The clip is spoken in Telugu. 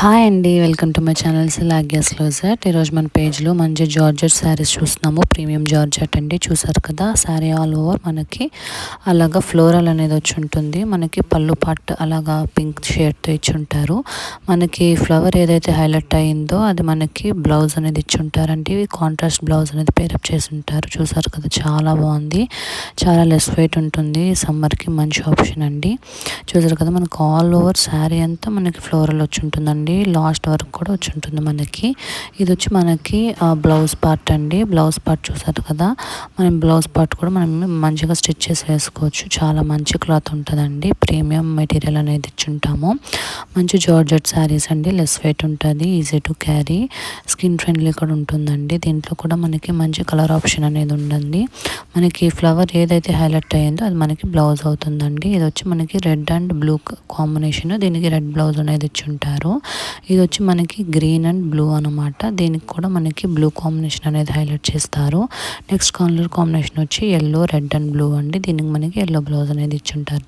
హాయ్ అండి, వెల్కమ్ టు మై ఛానల్ లాగ్యాస్ క్లోజెట్. ఈరోజు మన పేజ్లో మంచి జార్జెట్ శారీస్ చూస్తున్నాము. ప్రీమియం జార్జెట్ అండి, చూసారు కదా. శారీ ఆల్ ఓవర్ మనకి అలాగా ఫ్లోరల్ అనేది వచ్చి ఉంటుంది. మనకి పళ్ళు పాట్ అలాగా పింక్ షేడ్తో ఇచ్చి ఉంటారు. మనకి ఫ్లవర్ ఏదైతే హైలైట్ అయిందో అది మనకి బ్లౌజ్ అనేది ఇచ్చి ఉంటారండి. కాంట్రాస్ట్ బ్లౌజ్ అనేది పేరప్ చేసి ఉంటారు. చూసారు కదా, చాలా బాగుంది. చాలా లెస్ వెయిట్ ఉంటుంది. సమ్మర్కి మంచి ఆప్షన్ అండి. చూసారు కదా, మనకు ఆల్ ఓవర్ శారీ అంతా మనకి ఫ్లోరల్ వచ్చి ఉంటుందండి. లాస్ట్ వరకు కూడా వచ్చి ఉంటుంది మనకి. ఇది వచ్చి మనకి బ్లౌజ్ పార్ట్ అండి. బ్లౌజ్ పార్ట్ చూసారు కదా, మనం బ్లౌజ్ పార్ట్ కూడా మనం మంచిగా స్టిచ్ చేసి వేసుకోవచ్చు. చాలా మంచి క్లాత్ ఉంటుందండి. ప్రీమియం మెటీరియల్ అనేది ఇచ్చుంటాము. మంచి జార్జెట్ శారీస్ అండి. లెస్ వెయిట్ ఉంటుంది, easy to carry, skin friendly కూడా ఉంటుందండి. దీంట్లో కూడా మనకి మంచి కలర్ ఆప్షన్ అనేది ఉండండి. మనకి ఫ్లవర్ ఏదైతే హైలైట్ అయ్యిందో అది మనకి బ్లౌజ్ అవుతుందండి. ఇది వచ్చి మనకి రెడ్ అండ్ బ్లూ కాంబినేషన్. దీనికి రెడ్ బ్లౌజ్ అనేది ఇచ్చుంటారు. ఇది వచ్చి మనకి గ్రీన్ అండ్ బ్లూ అనమాట. దీనికి కూడా మనకి బ్లూ కాంబినేషన్ అనేది హైలైట్ చేస్తారు. నెక్స్ట్ కలర్ కాంబినేషన్ వచ్చి ఎల్లో, రెడ్ అండ్ బ్లూ అండి. దీనికి మనకి ఎల్లో బ్లౌజ్ అనేది ఇచ్చుంటారు.